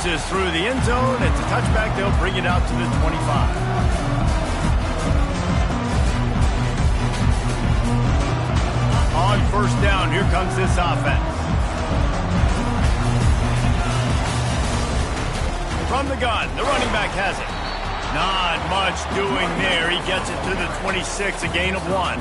bounces through the end zone. It's a touchback. They'll bring it out to the 25. On first down, here comes this offense. From the gun, the running back has it. Not much doing there. He gets it to the 26, a gain of 1.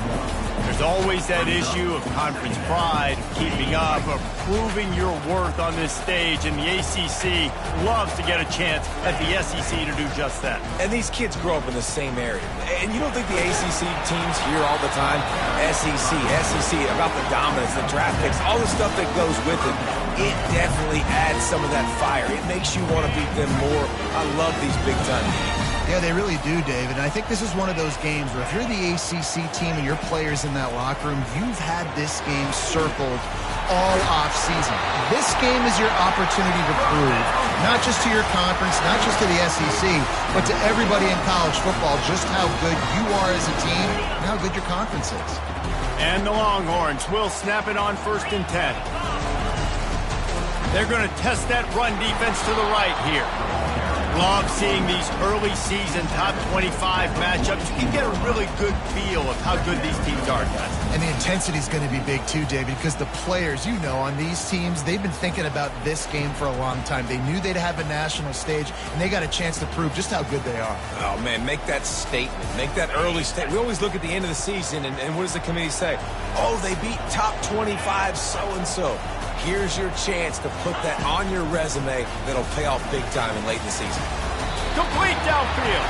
There's always that issue of conference pride, keeping up, of proving your worth on this stage, and the ACC loves to get a chance at the SEC to do just that. And these kids grow up in the same area. And you don't think the ACC teams hear all the time, SEC, about the dominance, the draft picks, all the stuff that goes with it. It definitely adds some of that fire. It makes you want to beat them more. I love these big-time games. Yeah, they really do, David. And I think this is one of those games where if you're the ACC team and your players in that locker room, you've had this game circled all off-season. This game is your opportunity to prove, not just to your conference, not just to the SEC, but to everybody in college football, just how good you are as a team and how good your conference is. And the Longhorns will snap it on 1st and 10. They're going to test that run defense to the right here. Love seeing these early season top 25 matchups. You can get a really good feel of how good these teams are, guys. And the intensity is going to be big too, David, because the players, you know, on these teams, they've been thinking about this game for a long time. They knew they'd have a national stage, and they got a chance to prove just how good they are. Oh, man, make that statement. Make that early statement. We always look at the end of the season, and what does the committee say? Oh, they beat top 25 so-and-so. Here's your chance to put that on your resume that'll pay off big time and late in the season. Complete downfield.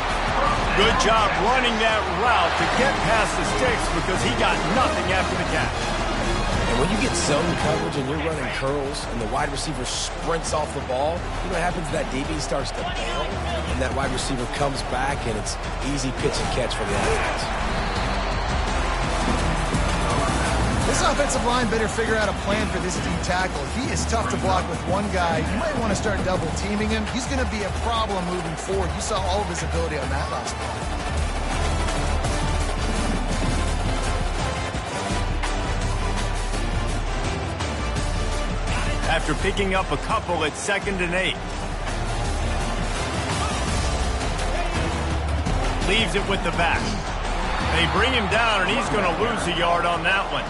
Good job running that route to get past the sticks because he got nothing after the catch. And when you get zone coverage and you're running curls and the wide receiver sprints off the ball, you know what happens? That DB starts to bail, and that wide receiver comes back, and it's easy pitch and catch for the offense. This offensive line better figure out a plan for this D tackle. He is tough to block with one guy. You might want to start double teaming him. He's going to be a problem moving forward. You saw all of his ability on that last play. After picking up a couple at 2nd and 8. Leaves it with the back. They bring him down, and he's going to lose a yard on that one.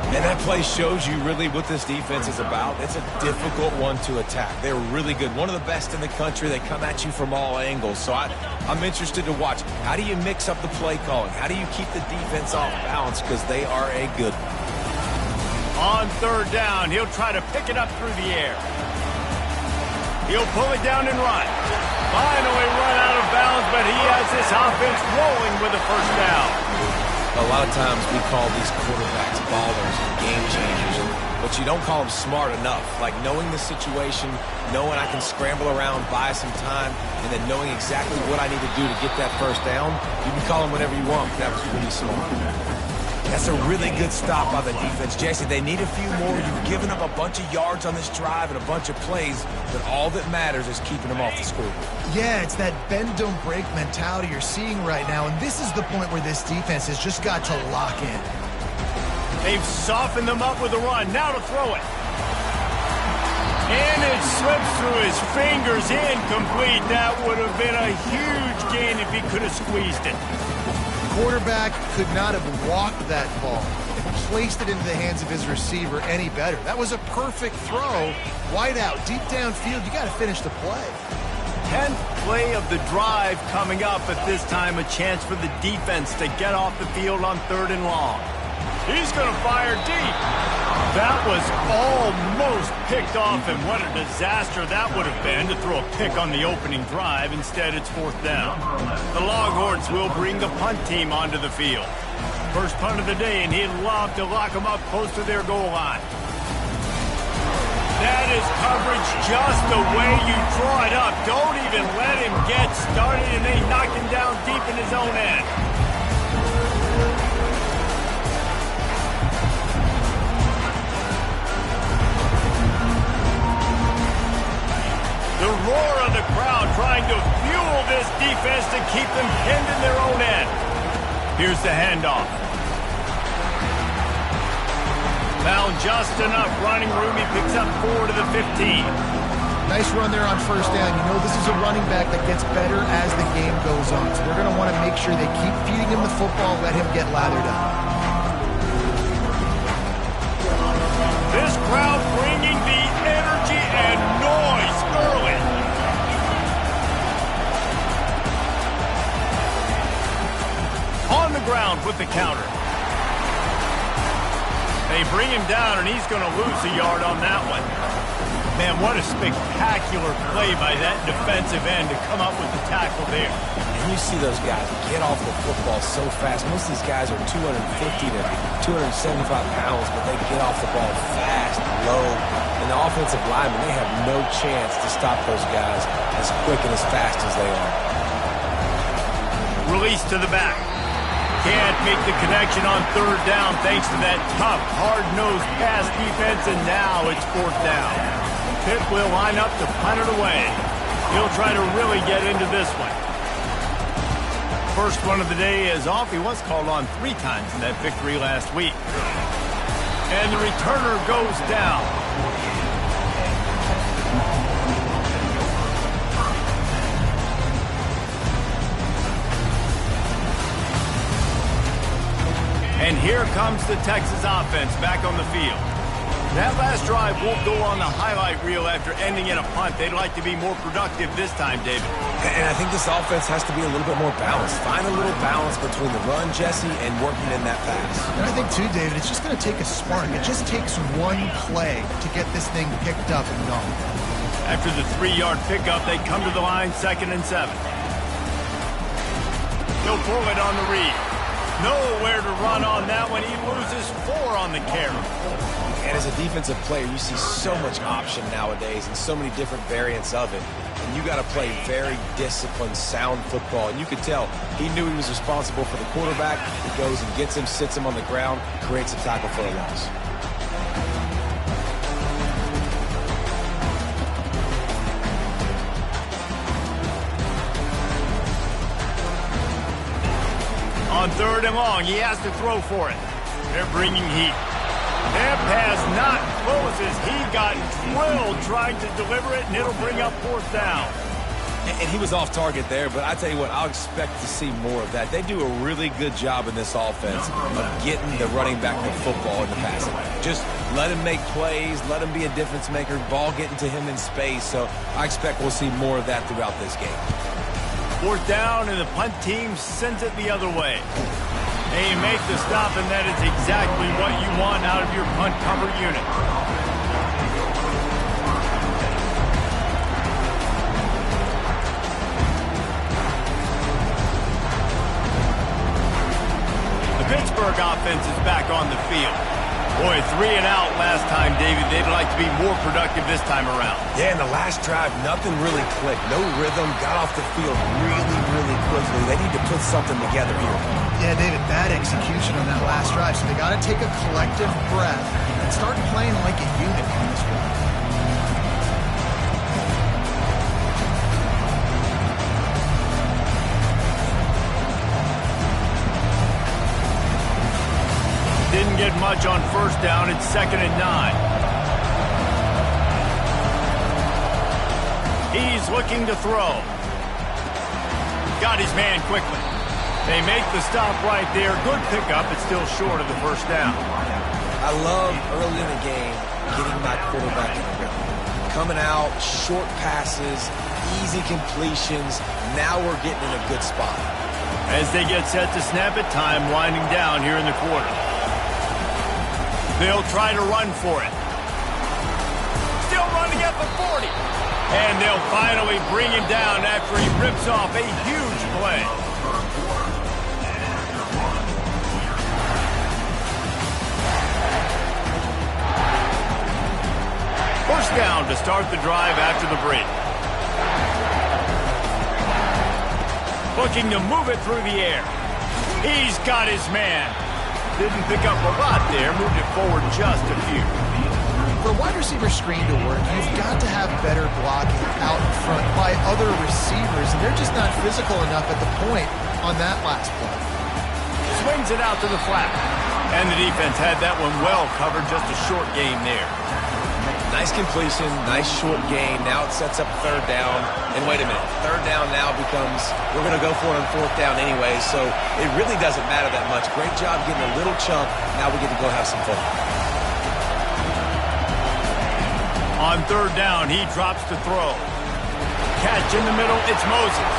And that play shows you really what this defense is about. It's a difficult one to attack. They're really good. One of the best in the country. They come at you from all angles. So I'm interested to watch. How do you mix up the play calling? How do you keep the defense off balance? Because they are a good one. On 3rd down, he'll try to pick it up through the air. He'll pull it down and run. Finally run out of bounds, but he has this offense rolling with a 1st down. A lot of times we call these quarterbacks ballers and game changers, but you don't call them smart enough. Like knowing the situation, knowing I can scramble around, buy some time, and then knowing exactly what I need to do to get that 1st down. You can call them whatever you want, but that was really smart. That's a really good stop by the defense. Jesse, they need a few more. You've given up a bunch of yards on this drive and a bunch of plays, but all that matters is keeping them off the scoreboard. Yeah, it's that bend, don't break mentality you're seeing right now, and this is the point where this defense has just got to lock in. They've softened them up with a run. Now to throw it. And it slips through his fingers, incomplete. That would have been a huge gain if he could have squeezed it. Quarterback could not have walked that ball and placed it into the hands of his receiver any better. That was a perfect throw. Wide out, deep downfield. You got to finish the play. 10th play of the drive coming up, at this time a chance for the defense to get off the field on 3rd and long. He's going to fire deep. That was almost picked off, and what a disaster that would have been to throw a pick on the opening drive. Instead, it's 4th down. The Longhorns will bring the punt team onto the field. First punt of the day, and he'd love to lock them up close to their goal line. That is coverage just the way you draw it up. Don't even let him get started, and they knock him down deep in his own end. The roar of the crowd trying to fuel this defense to keep them pinned in their own end. Here's the handoff. Found just enough running room. He picks up 4 to the 15. Nice run there on first down. You know this is a running back that gets better as the game goes on. So they're going to want to make sure they keep feeding him the football, let him get lathered up. This crowd bringing the energy and noise early. On the ground with the counter. They bring him down, and he's going to lose a yard on that one. Man, what a spectacular play by that defensive end to come up with the tackle there. And you see those guys get off the football so fast. Most of these guys are 250 to 275 pounds, but they get off the ball fast, low. And the offensive linemen, they have no chance to stop those guys as quick and as fast as they are. Release to the back. Can't make the connection on third down thanks to that tough, hard-nosed pass defense, and now it's fourth down. Pitt will line up to punt it away. He'll try to really get into this one. First one of the day is off. He was called on 3 times in that victory last week. And the returner goes down. And here comes the Texas offense back on the field. That last drive won't go on the highlight reel after ending in a punt. They'd like to be more productive this time, David. And I think this offense has to be a little bit more balanced. Find a little balance between the run, Jesse, and working in that pass. And I think, too, David, it's just going to take a spark. It just takes one play to get this thing picked up and going. After the 3-yard pickup, they come to the line, 2nd and 7. He'll pull it on the read. Nowhere to run on that one. He loses 4 on the carry. And as a defensive player, you see so much option nowadays and so many different variants of it. And you got to play very disciplined, sound football. And you could tell he knew he was responsible for the quarterback. He goes and gets him, sits him on the ground, creates a tackle for a loss. On 3rd and long, he has to throw for it. They're bringing heat. That pass not closes. He got drilled trying to deliver it, and it'll bring up 4th down. And he was off target there, but I tell you what, I'll expect to see more of that. They do a really good job in this offense of getting the running back the football in the passing. Just let him make plays, let him be a difference maker, ball getting to him in space. So I expect we'll see more of that throughout this game. 4th down, and the punt team sends it the other way. They make the stop, and that is exactly what you want out of your punt cover unit. The Pittsburgh offense is back on the field. Boy, 3 and out last time, David. They'd like to be more productive this time around. Yeah, in the last drive, nothing really clicked. No rhythm, got off the field really, really quickly. They need to put something together here. Yeah, David, bad execution on that last drive. So they got to take a collective breath and start playing like a unit in this one. Didn't get much on 1st down. It's 2nd and 9. He's looking to throw. Got his man quickly. They make the stop right there. Good pickup. It's still short of the 1st down. I love early in the game getting my quarterback in the rhythm. Coming out, short passes, easy completions. Now we're getting in a good spot. As they get set to snap it, time winding down here in the quarter. They'll try to run for it. Still running at the 40. And they'll finally bring him down after he rips off a huge play. First down to start the drive after the break. Looking to move it through the air. He's got his man. Didn't pick up a lot there, moved it forward just a few. For a wide receiver screen to work, you've got to have better blocking out in front by other receivers, and they're just not physical enough at the point on that last play. Swings it out to the flat. And the defense had that one well covered, just a short game there. Nice completion, nice short gain. Now it sets up third down. And wait a minute, third down now becomes, we're going to go for it on fourth down anyway, so it really doesn't matter that much. Great job getting a little chunk. Now we get to go have some fun. On third down, he drops to throw. Catch in the middle, it's Moses.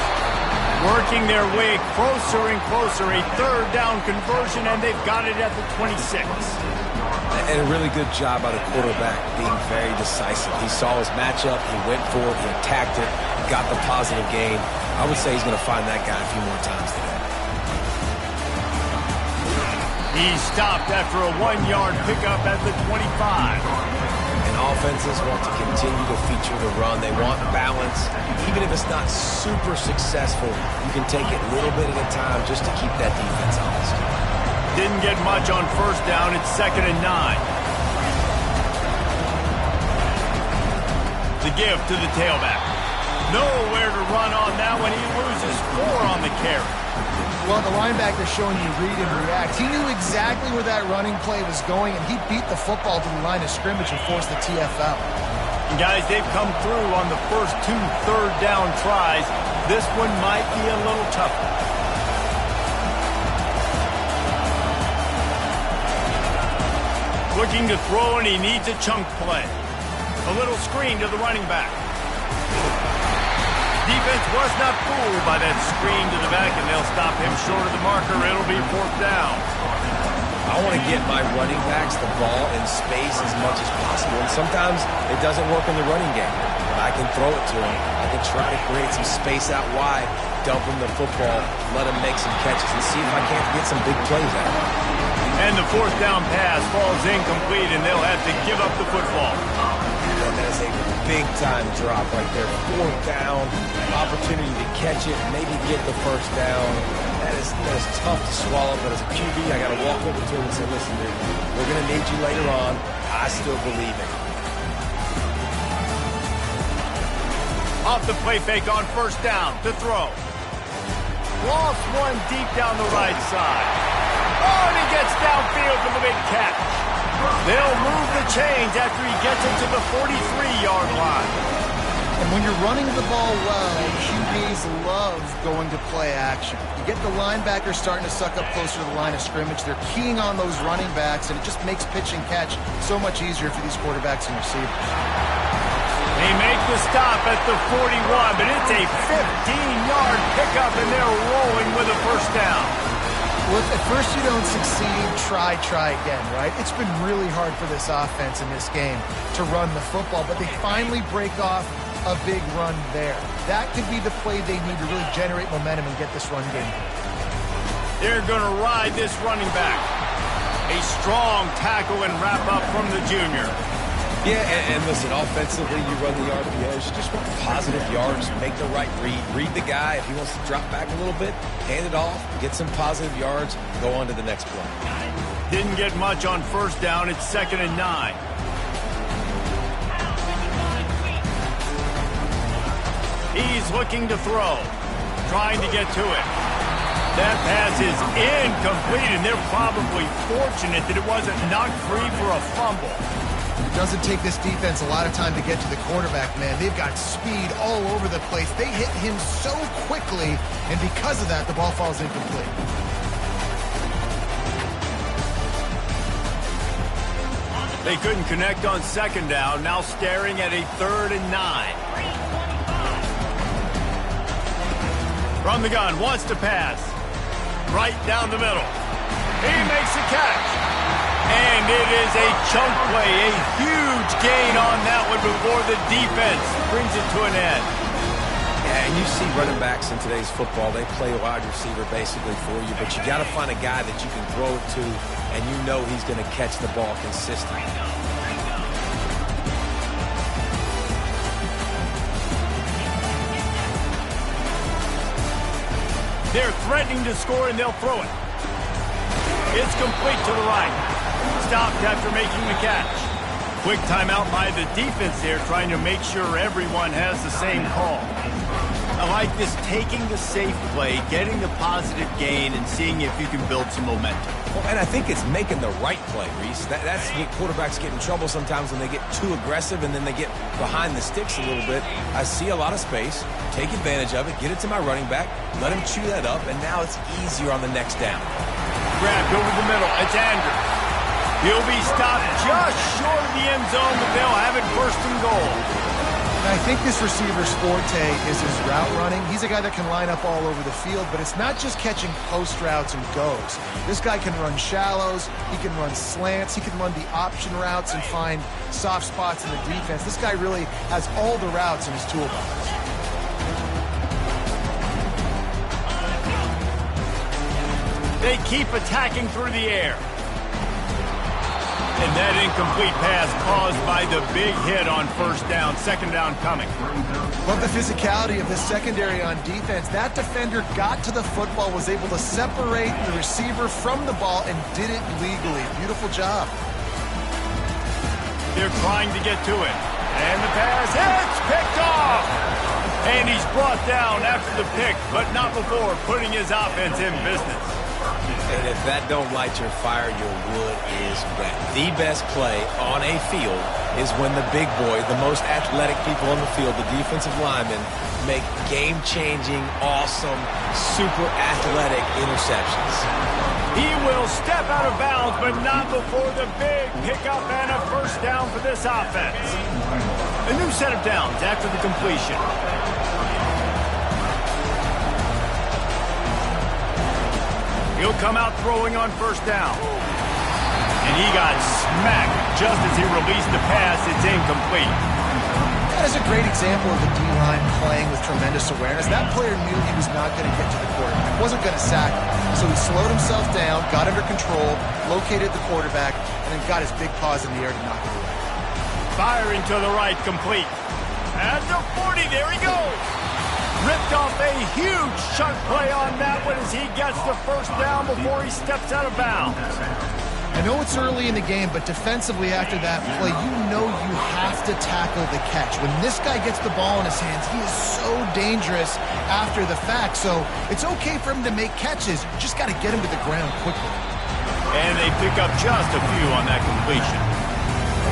Working their way closer and closer, a third down conversion, and they've got it at the 26. And a really good job by the quarterback being very decisive. He saw his matchup, he went for it, he attacked it, got the positive gain. I would say he's going to find that guy a few more times today. He's stopped after a 1-yard pickup at the 25. And offenses want to continue to feature the run. They want balance. Even if it's not super successful, you can take it little bit at a time just to keep that defense honest. Didn't get much on first down. It's 2nd and 9. The give to the tailback. Nowhere to run on that one. He loses 4 on the carry. Well, the linebacker showing you read and react. He knew exactly where that running play was going, and he beat the football to the line of scrimmage and forced the TFL. And guys, they've come through on the first 2 third down tries. This one might be a little tougher. Looking to throw, and he needs a chunk play. A little screen to the running back. Defense was not fooled by that screen to the back, and they'll stop him short of the marker. It'll be 4th down. I want to get my running backs the ball in space as much as possible, and sometimes it doesn't work in the running game. But I can throw it to him. I can try to create some space out wide, dump him the football, let him make some catches, and see if I can't get some big plays out of him. And the 4th down pass falls incomplete, and they'll have to give up the football. And that is a big-time drop right there. 4th down, opportunity to catch it, maybe get the first down. That is tough to swallow, but as a QB, I got to walk over to him and say, listen, dude, we're going to need you later on. I still believe in it. Off the play fake on first down to throw. Lost one deep down the right side. Oh, and he gets downfield for the big catch. They'll move the chains after he gets it to the 43-yard line. And when you're running the ball well, QBs love going to play action. You get the linebackers starting to suck up closer to the line of scrimmage. They're keying on those running backs, and it just makes pitch and catch so much easier for these quarterbacks and receivers. They make the stop at the 41, but it's a 15-yard pickup, and they're rolling with a first down. Well, if at first you don't succeed, try again, right? It's been really hard for this offense in this game to run the football, but they finally break off a big run there. That could be the play they need to really generate momentum and get this run game. They're going to ride this running back. A strong tackle and wrap up from the junior. Yeah, and listen, offensively, you run the RPOs. You just want positive yards, make the right read. Read the guy. If he wants to drop back a little bit, hand it off, get some positive yards, go on to the next play. Didn't get much on first down. It's 2nd and 9. He's looking to throw, trying to get to it. That pass is incomplete, and they're probably fortunate that it wasn't knocked free for a fumble. It doesn't take this defense a lot of time to get to the quarterback, man. They've got speed all over the place. They hit him so quickly, and because of that, the ball falls incomplete. They couldn't connect on second down, now staring at a 3rd and 9. From the gun, wants to pass. Right down the middle. He makes a catch. And it is a chunk play, a huge gain on that one before the defense brings it to an end. Yeah, and you see running backs in today's football, they play wide receiver basically for you, but you got to find a guy that you can throw it to, and you know he's going to catch the ball consistently. They're threatening to score, and they'll throw it. It's complete to the right. Stopped after making the catch. Quick timeout by the defense there, trying to make sure everyone has the same call. I like this, taking the safe play, getting the positive gain, and seeing if you can build some momentum. Well, and I think it's making the right play, Reese. That's what quarterbacks get in trouble sometimes, when they get too aggressive and then they get behind the sticks a little bit. I see a lot of space, take advantage of it, get it to my running back, let him chew that up, and now it's easier on the next down. Grabbed over the middle. It's Andrews. He'll be stopped just short of the end zone, but they'll have it first and goal. And I think this receiver's forte is his route running. He's a guy that can line up all over the field, but it's not just catching post routes and goes. This guy can run shallows, he can run slants, he can run the option routes and find soft spots in the defense. This guy really has all the routes in his toolbox. They keep attacking through the air. And that incomplete pass caused by the big hit on first down. Second down coming. Love the physicality of this secondary on defense. That defender got to the football, was able to separate the receiver from the ball, and did it legally. Beautiful job. They're trying to get to it. And the pass hits, picked off. And he's brought down after the pick, but not before putting his offense in business. And if that don't light your fire, your wood is wet. The best play on a field is when the big boy, the most athletic people on the field, the defensive linemen, make game-changing, awesome, super athletic interceptions. He will step out of bounds, but not before the big pickup and a first down for this offense. A new set of downs after the completion. He'll come out throwing on first down. And he got smacked just as he released the pass. It's incomplete. That is a great example of the D-line playing with tremendous awareness. That player knew he was not going to get to the quarterback. Wasn't going to sack him. So he slowed himself down, got under control, located the quarterback, and then got his big paws in the air to knock it away. Firing to the right, complete. At the 40, there he goes. Ripped off a huge chunk play on that one as he gets the first down before he steps out of bounds. I know it's early in the game, but defensively after that play, you know you have to tackle the catch. When this guy gets the ball in his hands, he is so dangerous after the fact. So it's okay for him to make catches. You just got to get him to the ground quickly. And they pick up just a few on that completion.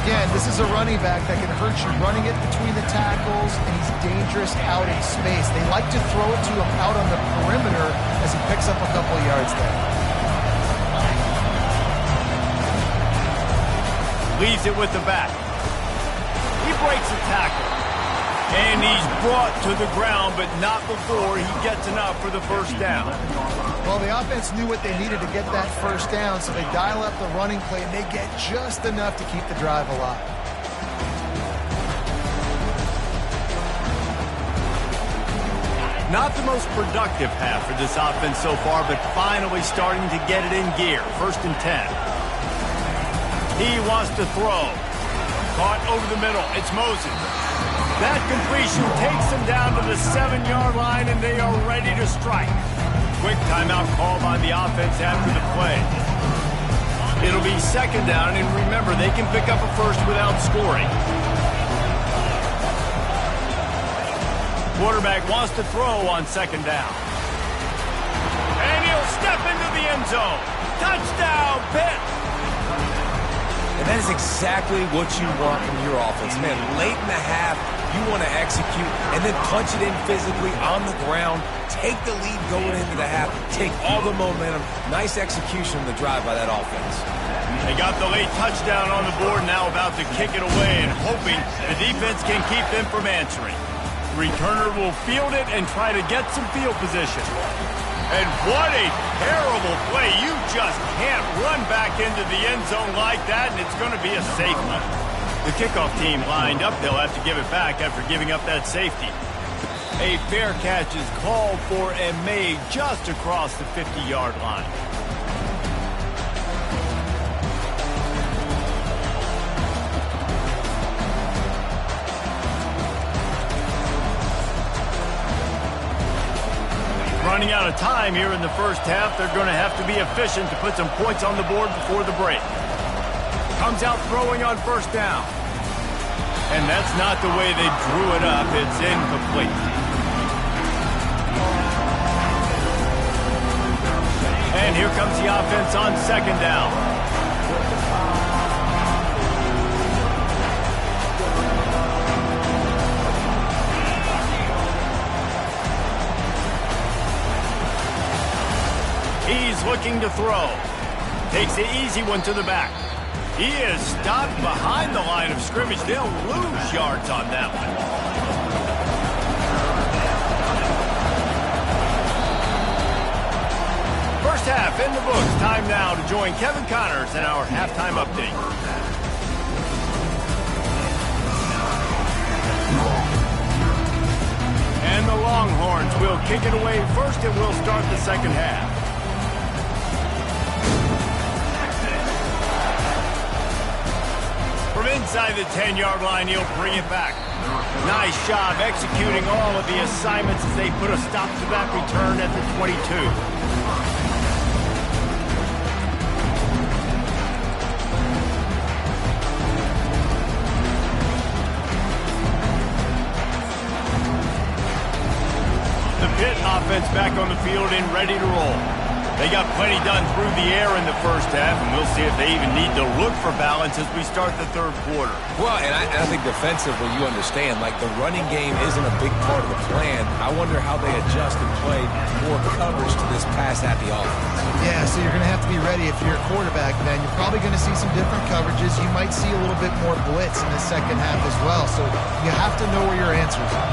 Again, this is a running back that can hurt you running it between the tackles, and he's dangerous out in space. They like to throw it to him out on the perimeter as he picks up a couple of yards there. Leaves it with the back. He breaks a tackle. And he's brought to the ground, but not before he gets enough for the first down. Well, the offense knew what they needed to get that first down, so they dial up the running play, and they get just enough to keep the drive alive. Not the most productive half for this offense so far, but finally starting to get it in gear. First and 10. He wants to throw. Caught over the middle. It's Moses. That completion takes them down to the 7-yard line, and they are ready to strike. Quick timeout call by the offense after the play. It'll be second down, and remember, they can pick up a first without scoring. Quarterback wants to throw on second down. And he'll step into the end zone. Touchdown, Pitt! And that is exactly what you want from your offense. Man, late in the half, you want to execute and then punch it in physically on the ground. Take the lead going into the half. Take all the momentum. Nice execution on the drive by that offense. They got the late touchdown on the board, now about to kick it away and hoping the defense can keep them from answering. Returner will field it and try to get some field position. And what a terrible play. You just can't run back into the end zone like that, and it's going to be a safety. The kickoff team lined up. They'll have to give it back after giving up that safety. A fair catch is called for and made just across the 50-yard line. Running out of time here in the first half. They're going to have to be efficient to put some points on the board before the break. Comes out throwing on first down. And that's not the way they drew it up. It's incomplete. And here comes the offense on second down. He's looking to throw. Takes the easy one to the back. He is stopped behind the line of scrimmage. They'll lose yards on that one. First half in the books. Time now to join Kevin Connors in our halftime update. And the Longhorns will kick it away first, and we'll start the second half. From inside the 10-yard line, he'll bring it back. Nice job executing all of the assignments as they put a stop to that return at the 22. The Pitt offense back on the field and ready to roll. They got plenty done through the air in the first half, and we'll see if they even need to look for balance as we start the third quarter. Well, and I think defensively, you understand, like the running game isn't a big part of the plan. I wonder how they adjust and play more coverage to this pass-happy offense. Yeah, so you're going to have to be ready if you're a quarterback, then. You're probably going to see some different coverages. You might see a little bit more blitz in the second half as well, so you have to know where your answers are.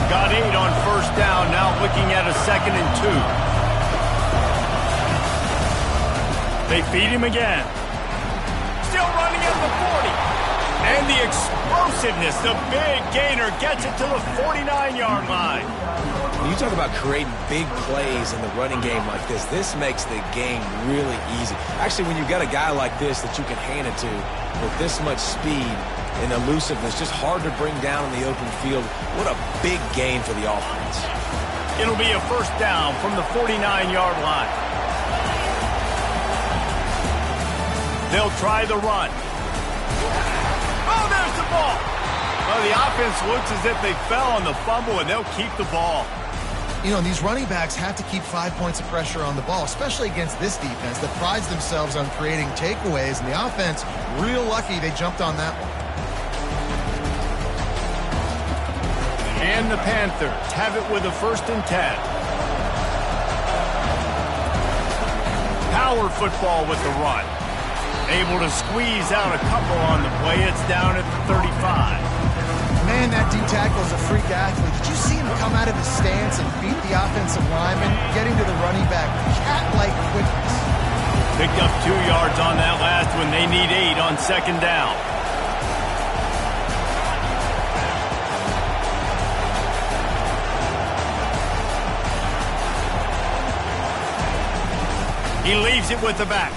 Got 8 on first down, now looking at a 2nd and 2. They feed him again. Still running at the 40. And the explosiveness, the big gainer gets it to the 49-yard line. When you talk about creating big plays in the running game like this makes the game really easy. Actually, when you've got a guy like this that you can hand it to with this much speed and elusiveness, just hard to bring down in the open field, what a big gain for the offense. It'll be a first down from the 49-yard line. They'll try the run. Oh, there's the ball. Well, the offense looks as if they fell on the fumble, and they'll keep the ball. You know, these running backs have to keep 5 points of pressure on the ball, especially against this defense that prides themselves on creating takeaways, and the offense, real lucky they jumped on that one. And the Panthers have it with a 1st and 10. Power football with the run. Able to squeeze out a couple on the play. It's down at the 35. Man, that D-tackle is a freak athlete. Did you see him come out of his stance and beat the offensive lineman, getting to the running back? Cat-like quickness. Picked up 2 yards on that last one. They need 8 on second down. He leaves it with the back.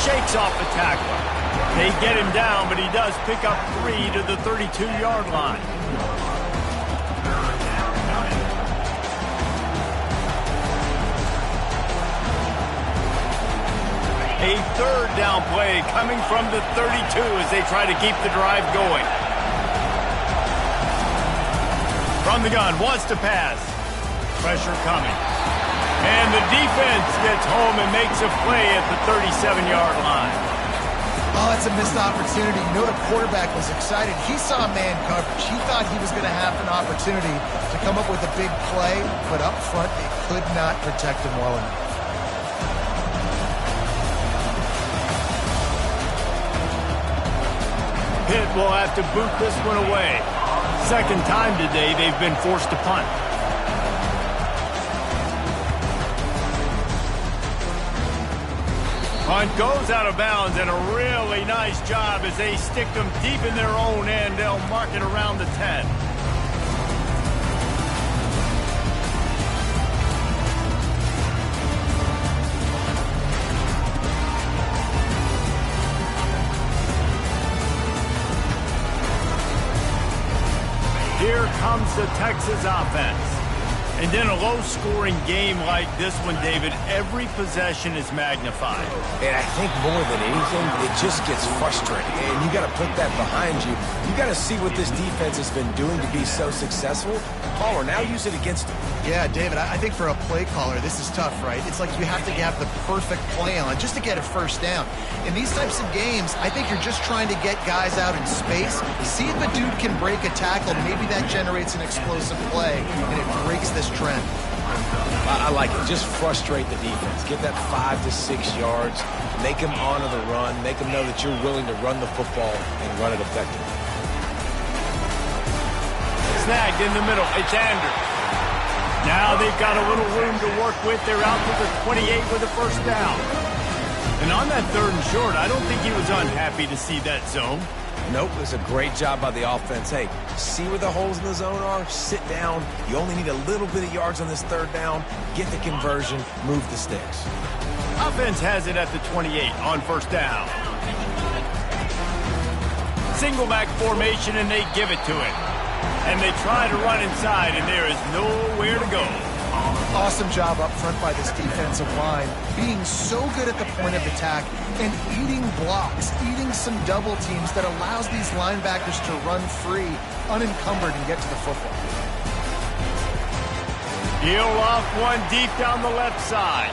Shakes off the tackler. They get him down, but he does pick up 3 to the 32-yard line. A 3rd down play coming from the 32 as they try to keep the drive going. From the gun, wants to pass. Pressure coming. And the defense gets home and makes a play at the 37-yard line. Oh, that's a missed opportunity. You know the quarterback was excited. He saw man coverage. He thought he was going to have an opportunity to come up with a big play, but up front, they could not protect him well enough. Pitt will have to boot this one away. 2nd time today they've been forced to punt. Punt goes out of bounds, and a really nice job as they stick them deep in their own end. They'll mark it around the 10. Here comes the Texas offense. And in a low-scoring game like this one, David, every possession is magnified. And I think more than anything, it just gets frustrating. And you got to put that behind you. You got to see what this defense has been doing to be so successful. Caller, now use it against them. Yeah, David, I think for a play caller, this is tough, right? It's like you have to have the perfect play on just to get a first down. In these types of games, I think you're just trying to get guys out in space, see if a dude can break a tackle. Maybe that generates an explosive play, and it breaks this trend. I like it. Just frustrate the defense. Get that 5 to 6 yards. Make them honor the run. Make them know that you're willing to run the football and run it effectively. Snagged in the middle. It's Anders. Now they've got a little room to work with. They're out to the 28 with a first down. And on that 3rd and short, I don't think he was unhappy to see that zone. Nope, it was a great job by the offense. Hey, see where the holes in the zone are? Sit down. You only need a little bit of yards on this 3rd down. Get the conversion. Move the sticks. Offense has it at the 28 on first down. Single back formation, and they give it to it. And they try to run inside, and there is nowhere to go. Awesome job up front by this defensive line, being so good at the point of attack and eating blocks, eating some double teams that allows these linebackers to run free, unencumbered, and get to the football. Heel off one deep down the left side.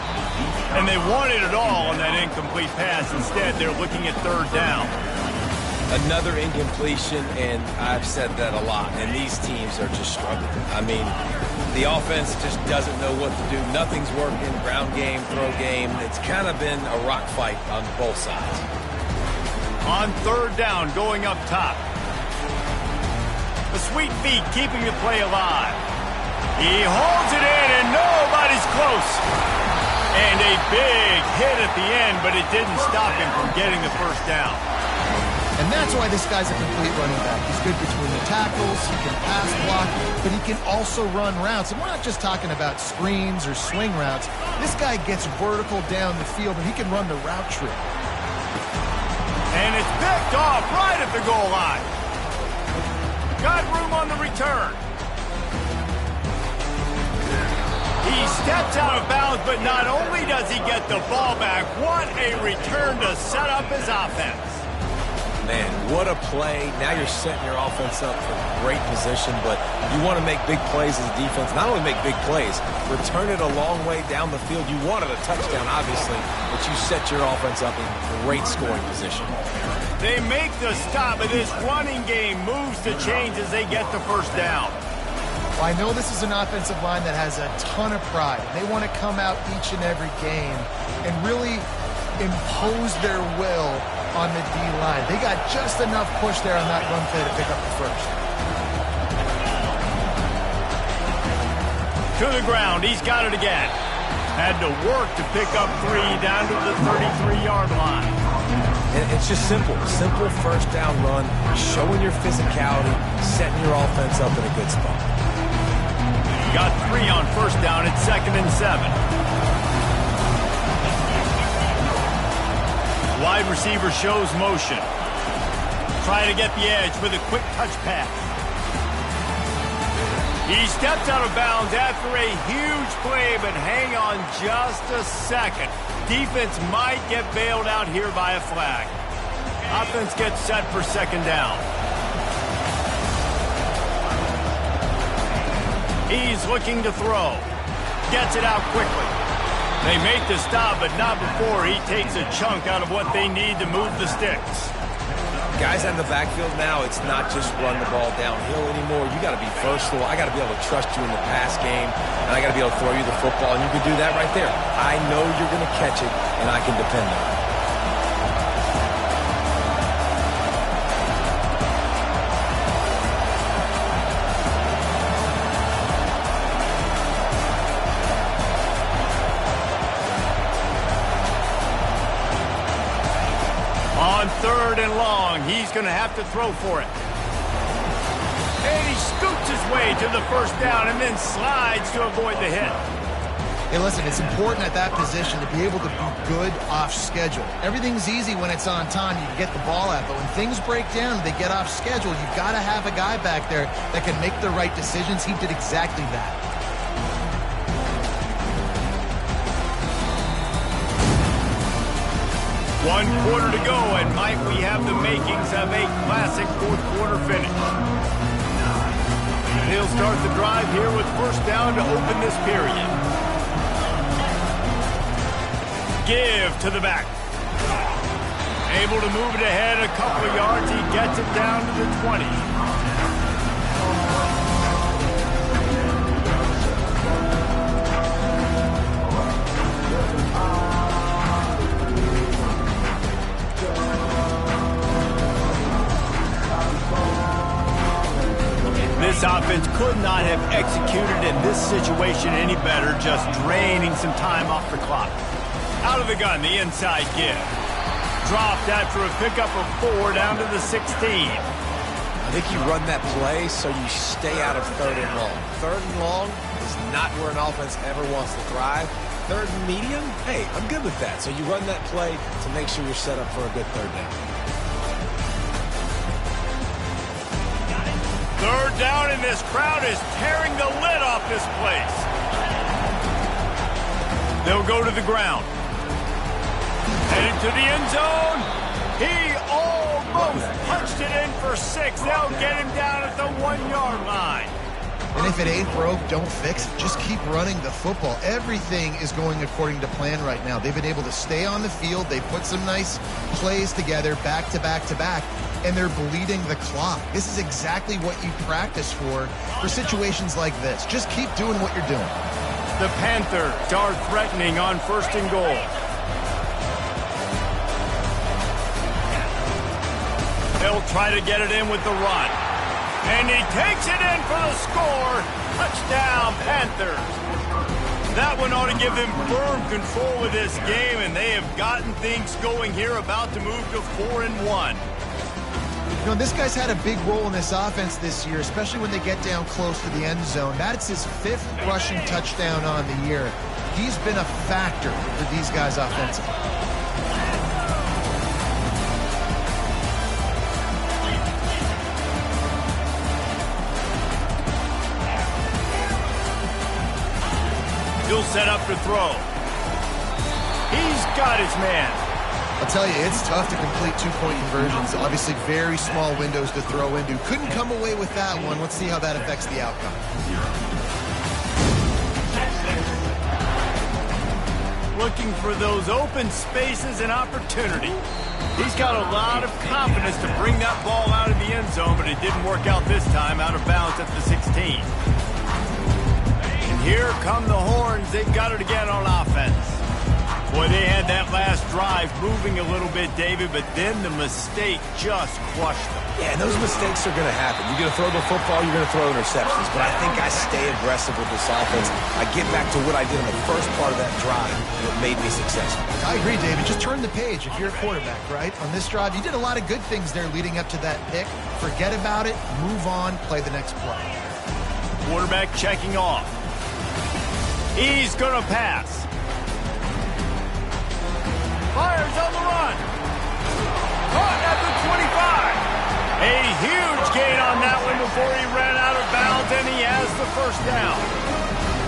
And they wanted it all on that incomplete pass. Instead, they're looking at 3rd down. Another incompletion, and I've said that a lot, and these teams are just struggling. I mean, the offense just doesn't know what to do. Nothing's working. Ground game, throw game. It's kind of been a rock fight on both sides. On 3rd down, going up top. The sweet feet keeping the play alive. He holds it in, and nobody's close. And a big hit at the end, but it didn't stop him from getting the first down. And that's why this guy's a complete running back. He's good between the tackles, he can pass block, but he can also run routes. And we're not just talking about screens or swing routes. This guy gets vertical down the field, and he can run the route tree. And it's picked off right at the goal line. Got room on the return. He steps out of bounds, but not only does he get the ball back, what a return to set up his offense. Man, what a play. Now you're setting your offense up for great position, but you want to make big plays as a defense. Not only make big plays, return it a long way down the field. You wanted a touchdown, obviously, but you set your offense up in great scoring position. They make the stop, and this running game moves the chains as they get the first down. Well, I know this is an offensive line that has a ton of pride. They want to come out each and every game and really impose their will on the D-line. They got just enough push there on that run play to pick up the first. To the ground, he's got it again. Had to work to pick up 3 down to the 33-yard line. And it's just simple. Simple first down run, showing your physicality, setting your offense up in a good spot. Got 3 on first down at 2nd and 7. Wide receiver shows motion. Trying to get the edge with a quick touch pass. He steps out of bounds after a huge play, but hang on just a second. Defense might get bailed out here by a flag. Offense gets set for 2nd down. He's looking to throw. Gets it out quickly. They make the stop, but not before he takes a chunk out of what they need to move the sticks. Guys in the backfield now, it's not just run the ball downhill anymore. You got to be versatile. I got to be able to trust you in the pass game, and I got to be able to throw you the football, and you can do that right there. I know you're going to catch it, and I can depend on it. On 3rd and long, he's going to have to throw for it. And he scoots his way to the first down and then slides to avoid the hit. Hey, listen, it's important at that position to be able to be good off schedule. Everything's easy when it's on time. You can get the ball out. But when things break down and they get off schedule, you've got to have a guy back there that can make the right decisions. He did exactly that. 1 quarter to go, and might we have the makings of a classic fourth quarter finish. And he'll start the drive here with first down to open this period. Give to the back. Able to move it ahead a couple of yards. He gets it down to the 20. This offense could not have executed in this situation any better, just draining some time off the clock. Out of the gun, the inside give. Dropped after a pickup of 4 down to the 16. I think you run that play so you stay out of 3rd and long. 3rd and long is not where an offense ever wants to thrive. 3rd and medium, hey, I'm good with that. So you run that play to make sure you're set up for a good 3rd down. 3rd down, and this crowd is tearing the lid off this place. They'll go to the ground. Headed to the end zone. He almost punched it in for 6. They'll get him down at the 1-yard line. And if it ain't broke, don't fix it. Just keep running the football. Everything is going according to plan right now. They've been able to stay on the field. They put some nice plays together, back to back to back, and they're bleeding the clock. This is exactly what you practice for situations like this. Just keep doing what you're doing. The Panthers are threatening on 1st and goal. They'll try to get it in with the run. And he takes it in for the score. Touchdown, Panthers. That one ought to give them firm control of this game, and they have gotten things going here, about to move to 4-1. You know, this guy's had a big role in this offense this year, especially when they get down close to the end zone. That's his 5th rushing touchdown on the year. He's been a factor for these guys offensively. He'll set up to throw. He's got his man. I'll tell you, it's tough to complete 2-point conversions. Obviously, very small windows to throw into. Couldn't come away with that one. Let's see how that affects the outcome. Looking for those open spaces and opportunity. He's got a lot of confidence to bring that ball out of the end zone, but it didn't work out this time, out of bounds at the 16. And here come the horns. They've got it again on offense. Boy, they had that last drive moving a little bit, David, but then the mistake just crushed them. Yeah, and those mistakes are going to happen. You're going to throw the football, you're going to throw interceptions. But I think I stay aggressive with this offense. I get back to what I did in the first part of that drive, and it made me successful. I agree, David. Just turn the page if you're a quarterback, right? On this drive, you did a lot of good things there leading up to that pick. Forget about it, move on, play the next play. Quarterback checking off. He's going to pass. Fires on the run. Caught at the 25. A huge gain on that one before he ran out of bounds, and he has the first down.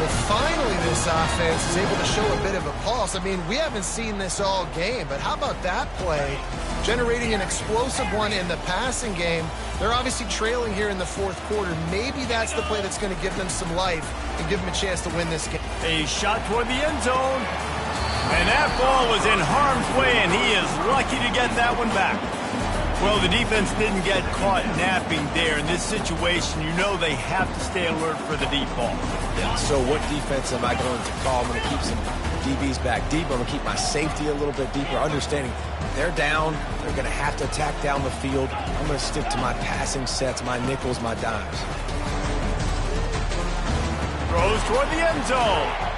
Well, finally this offense is able to show a bit of a pulse. I mean, we haven't seen this all game, but how about that play? Generating an explosive one in the passing game. They're obviously trailing here in the 4th quarter. Maybe that's the play that's going to give them some life and give them a chance to win this game. A shot toward the end zone. And that ball was in harm's way, and he is lucky to get that one back. Well, the defense didn't get caught napping there. In this situation, you know they have to stay alert for the deep ball. Yeah, so what defense am I going to call? I'm going to keep some DBs back deep. I'm going to keep my safety a little bit deeper, understanding they're down. They're going to have to attack down the field. I'm going to stick to my passing sets, my nickels, my dimes. Throws toward the end zone.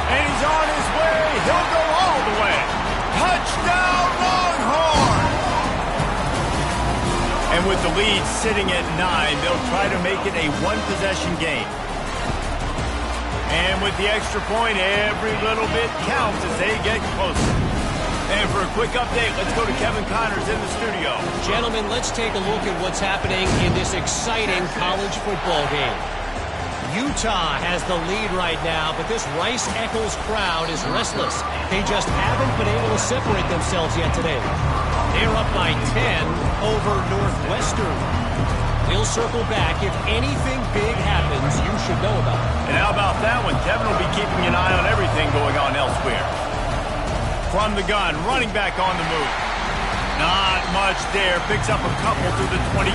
And he's on his way. He'll go all the way. Touchdown, Longhorn! And with the lead sitting at 9, they'll try to make it a one-possession game. And with the extra point, every little bit counts as they get closer. And for a quick update, let's go to Kevin Connors in the studio. Gentlemen, let's take a look at what's happening in this exciting college football game. Utah has the lead right now, but this Rice-Eccles crowd is restless. They just haven't been able to separate themselves yet today. They're up by 10 over Northwestern. We'll circle back. If anything big happens, you should know about it. And how about that one? Kevin will be keeping an eye on everything going on elsewhere. From the gun, running back on the move. Not much there. Picks up a couple through the 22.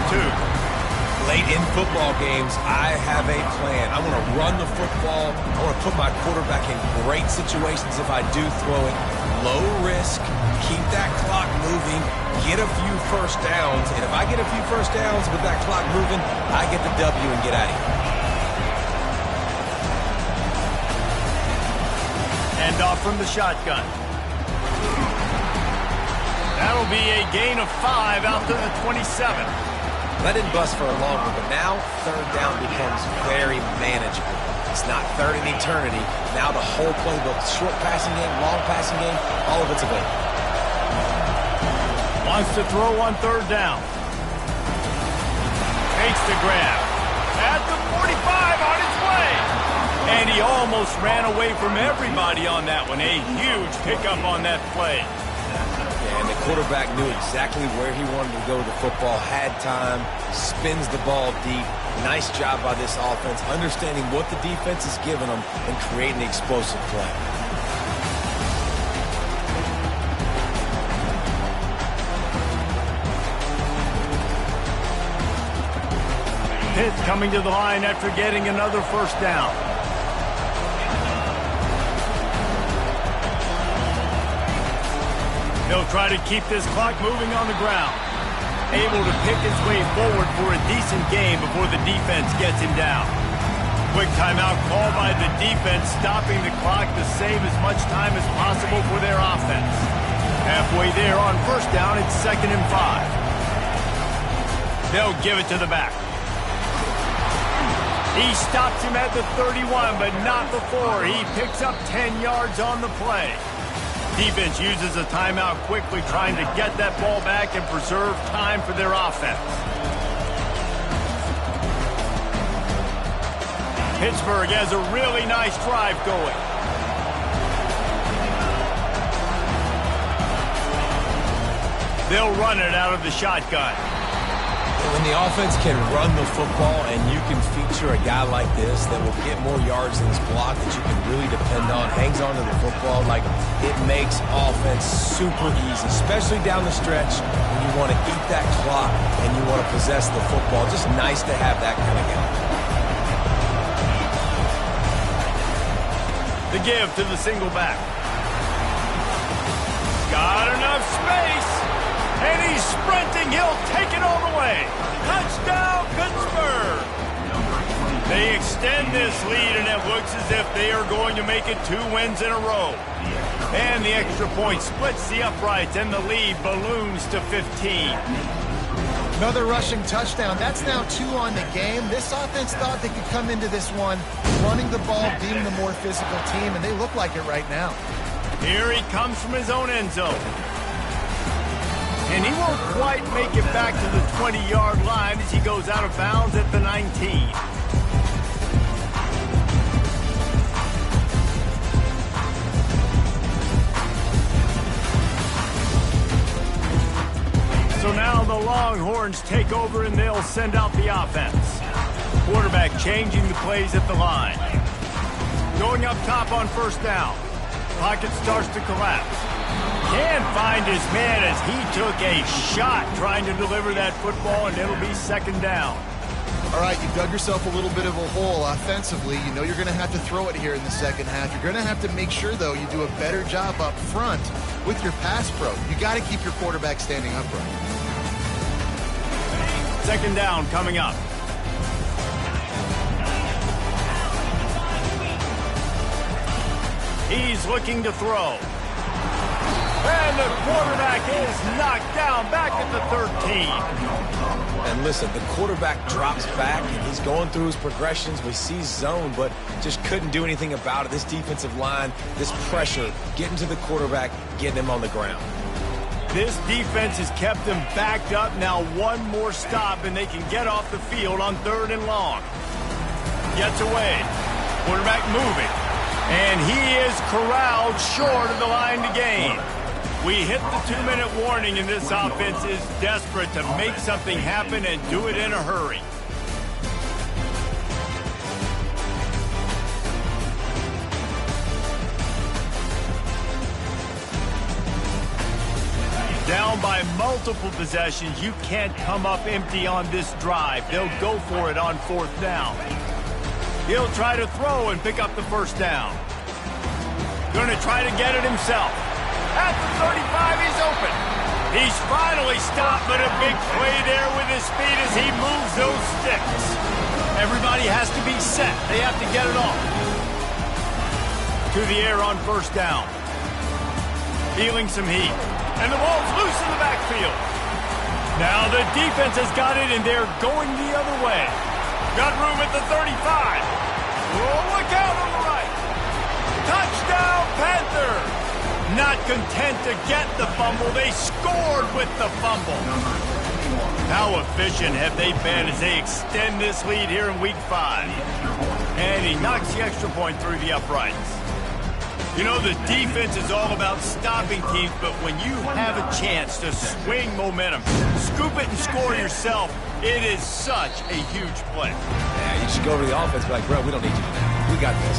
Late in football games, I have a plan. I want to run the football. I want to put my quarterback in great situations if I do throw it. Low risk, keep that clock moving, get a few first downs. And if I get a few first downs with that clock moving, I get the W and get out of here. And off from the shotgun. That'll be a gain of 5 out to the 27. That didn't bust for a long one, but now third down becomes very manageable. It's not third in eternity. Now the whole playbook, short passing game, long passing game, all of it's available. Wants to throw on third down. Takes the grab. At the 45 on its way. And he almost ran away from everybody on that one. A huge pickup on that play. And the quarterback knew exactly where he wanted to go with the football, had time, spins the ball deep. Nice job by this offense, understanding what the defense is giving them and creating the explosive play. Pitt coming to the line after getting another first down. He'll try to keep this clock moving on the ground. Able to pick his way forward for a decent game before the defense gets him down. Quick timeout call by the defense, stopping the clock to save as much time as possible for their offense. Halfway there on first down, it's 2nd and 5. They'll give it to the back. He stops him at the 31, but not before. He picks up 10 yards on the play. Defense uses a timeout quickly, trying to get that ball back and preserve time for their offense. Pittsburgh has a really nice drive going. They'll run it out of the shotgun. When the offense can run the football and you can feature a guy like this that will get more yards in his block that you can really depend on, hangs on to the football, like it makes offense super easy, especially down the stretch when you want to eat that clock and you want to possess the football. Just nice to have that kind of guy. The give to the single back. Got enough space. And he's sprinting. He'll take it all the way. Touchdown, Pittsburgh. They extend this lead, and it looks as if they are going to make it 2 wins in a row. And the extra point splits the uprights, and the lead balloons to 15. Another rushing touchdown. That's now 2 on the game. This offense thought they could come into this one running the ball, being the more physical team, and they look like it right now. Here he comes from his own end zone. And he won't quite make it back to the 20-yard line as he goes out of bounds at the 19. So now the Longhorns take over and they'll send out the offense. Quarterback changing the plays at the line. Going up top on first down. Pocket starts to collapse. Can't find his man as he took a shot trying to deliver that football, and it'll be 2nd down. All right, you dug yourself a little bit of a hole offensively. You know you're going to have to throw it here in the second half. You're going to have to make sure, though, you do a better job up front with your pass pro. You got to keep your quarterback standing upright. 2nd down coming up. He's looking to throw. And the quarterback is knocked down back at the 13. And listen, the quarterback drops back, and he's going through his progressions. We see zone, but just couldn't do anything about it. This defensive line, this pressure, getting to the quarterback, getting him on the ground. This defense has kept them backed up. Now 1 more stop, and they can get off the field on 3rd and long. gets away. Quarterback moving. And he is corralled short of the line to gain. We hit the 2-minute warning, and this offense is desperate to make something happen and do it in a hurry. Down by multiple possessions, you can't come up empty on this drive. They'll go for it on 4th down. He'll try to throw and pick up the 1st down. Going to try to get it himself. At the 35, he's open. He's finally stopped, but a big play there with his feet as he moves those sticks. Everybody has to be set. They have to get it off. To the air on 1st down. Feeling some heat. And the ball's loose in the backfield. Now the defense has got it, and they're going the other way. Got room at the 35. Oh, look out on the right. Touchdown, Panthers! Not content to get the fumble, they scored with the fumble. How efficient have they been as they extend this lead here in Week 5? And he knocks the extra point through the uprights. You know, the defense is all about stopping teams, but when you have a chance to swing momentum, scoop it and score yourself, it is such a huge play. Yeah, you should go to the offense and be like, bro, we don't need you to do that. We got this.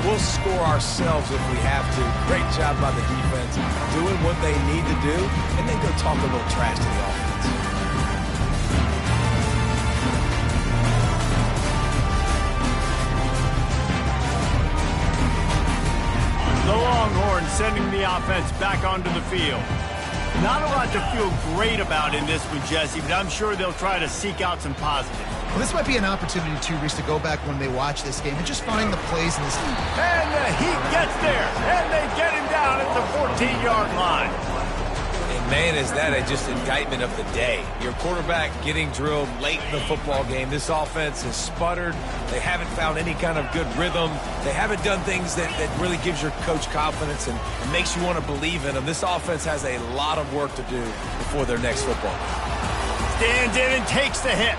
We'll score ourselves if we have to. Great job by the defense doing what they need to do, and then go talk a little trash to the offense. The Longhorns sending the offense back onto the field. Not a lot to feel great about in this one, Jesse, but I'm sure they'll try to seek out some positives. Well, this might be an opportunity, too, Reese, to go back when they watch this game and just find the plays in this. And the Heat gets there, and they get him down at the 14-yard line. And man, is that just indictment of the day. Your quarterback getting drilled late in the football game. This offense has sputtered. They haven't found any kind of good rhythm. They haven't done things that really gives your coach confidence and makes you want to believe in them. This offense has a lot of work to do before their next football game. Stands in and takes the hit.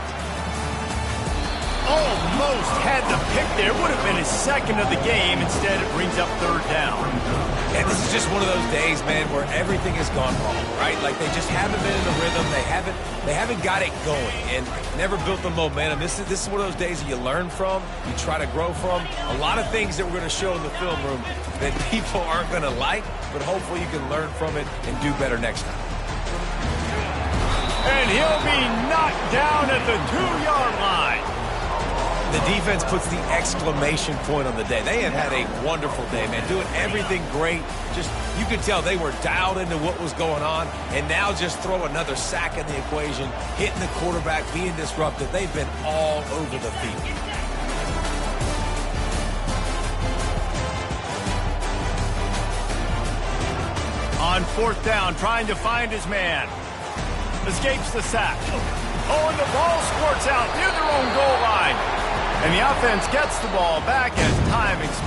Almost had the pick there. Would have been his 2nd of the game. Instead, it brings up 3rd down. And this is just one of those days, man, where everything has gone wrong, right? Like they just haven't been in the rhythm. They haven't got it going and never built the momentum. This is one of those days that you learn from, you try to grow from. A lot of things that we're going to show in the film room that people aren't going to like, but hopefully you can learn from it and do better next time. And he'll be knocked down at the 2-yard line. The defense puts the exclamation point on the day. They have had a wonderful day, man, doing everything great. Just, you could tell they were dialed into what was going on, and now just throw another sack in the equation, hitting the quarterback, being disruptive. They've been all over the field. On 4th down, trying to find his man. Escapes the sack. Oh, and the ball squirts out near their own goal line. And the offense gets the ball back as time expires.